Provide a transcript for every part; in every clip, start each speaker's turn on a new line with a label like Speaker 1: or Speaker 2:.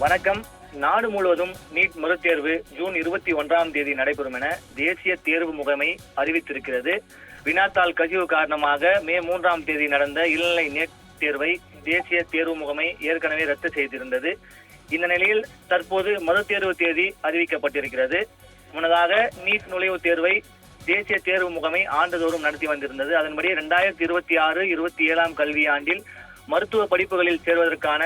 Speaker 1: வணக்கம். நாடு முழுவதும் நீட் மறுதேர்வு ஜூன் 21ஆம் தேதி நடைபெறும் என தேசிய தேர்வு முகமை அறிவித்திருக்கிறது. வினாத்தாள் கசிவு காரணமாக மே 3ஆம் தேதி நடந்த இளநிலை நீட் தேர்வை தேசிய தேர்வு முகமை ஏற்கனவே ரத்து செய்திருந்தது. இந்த நிலையில் தற்போது மறுதேர்வு தேதி அறிவிக்கப்பட்டிருக்கிறது. முன்னதாக நீட் நுழைவுத் தேர்வை தேசிய தேர்வு முகமை ஆண்டுதோறும் நடத்தி வந்திருந்தது. அதன்படி 2026-27ஆம் கல்வியாண்டில் மருத்துவ படிப்புகளில் சேர்வதற்கான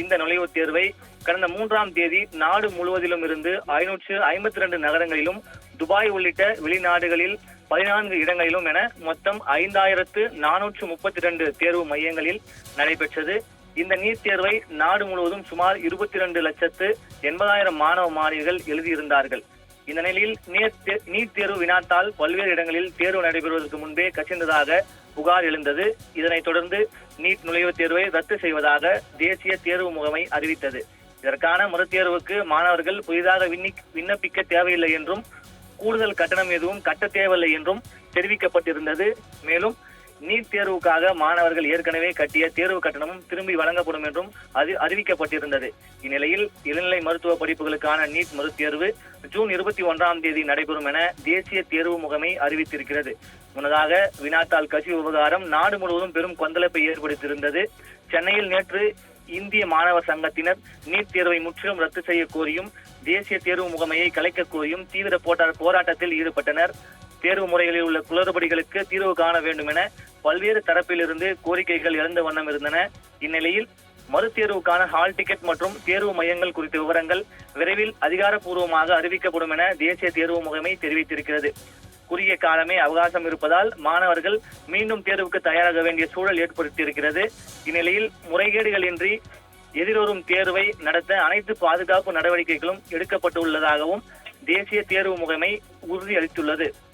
Speaker 1: இந்த நுழைவுத் தேர்வை கடந்த 3ஆம் தேதி நாடு முழுவதிலும் இருந்து 552 நகரங்களிலும், துபாய் உள்ளிட்ட வெளிநாடுகளில் 14 இடங்களிலும் என மொத்தம் 5432 தேர்வு மையங்களில் நடைபெற்றது. இந்த நீட் தேர்வை நாடு முழுவதும் சுமார் 22,80,000 மாணவ மாணவிகள் எழுதியிருந்தார்கள். இந்த நிலையில் நீட் தேர்வு வினாத்தால் பல்வேறு இடங்களில் தேர்வு நடைபெறுவதற்கு முன்பே கசிந்ததாக புகார் எழுந்தது. இதனைத் தொடர்ந்து நீட் நுழைவுத் தேர்வை ரத்து செய்வதாக தேசிய தேர்வு முகமை அறிவித்தது. இதற்கான மறுதேர்வுக்கு மாணவர்கள் புதிதாக விண்ணப்பிக்க தேவையில்லை என்றும், கூடுதல் கட்டணம் எதுவும் கட்ட தேவையில்லை என்றும் தெரிவிக்கப்பட்டிருந்தது. மேலும் நீட் தேர்வுக்காக மாணவர்கள் ஏற்கனவே கட்டிய தேர்வு கட்டணமும் திரும்பி வழங்கப்படும் என்றும் அறிவிக்கப்பட்டிருந்தது. இந்நிலையில் இளநிலை மருத்துவ படிப்புகளுக்கான நீட் மறுதேர்வு ஜூன் 21ஆம் தேதி நடைபெறும் என தேசிய தேர்வு முகமை அறிவித்திருக்கிறது. முன்னதாக வினாத்தாள் கசிவு விவகாரம் நாடு முழுவதும் பெரும் கொந்தளிப்பை ஏற்படுத்தியிருந்தது. சென்னையில் நேற்று இந்திய மாணவர் சங்கத்தினர் நீட் தேர்வை முற்றிலும் ரத்து செய்ய கோரியும், தேசிய தேர்வு முகமையை கலைக்க கோரியும் தீவிர போராட்டத்தில் ஈடுபட்டனர். தேர்வு முறைகளில் உள்ள குளறுபடிகளுக்கு தீர்வு காண வேண்டும் என பல்வேறு தரப்பிலிருந்து கோரிக்கைகள் எழுந்த வண்ணம் இருந்தன. இந்நிலையில் மறுதேர்வுக்கான ஹால் டிக்கெட் மற்றும் தேர்வு மையங்கள் குறித்த விவரங்கள் விரைவில் அதிகாரப்பூர்வமாக அறிவிக்கப்படும் என தேசிய தேர்வு முகமை தெரிவித்திருக்கிறது. குறுகிய காலமே அவகாசம் இருப்பதால் மாணவர்கள் மீண்டும் தேர்வுக்கு தயாராக வேண்டிய சூழல் ஏற்படுத்தியிருக்கிறது. இந்நிலையில் முறைகேடுகளின்றி எதிர்வரும் தேர்வை நடத்த அனைத்து பாதுகாப்பு நடவடிக்கைகளும் எடுக்கப்பட்டுள்ளதாகவும் தேசிய தேர்வு முகமை உறுதியளித்துள்ளது.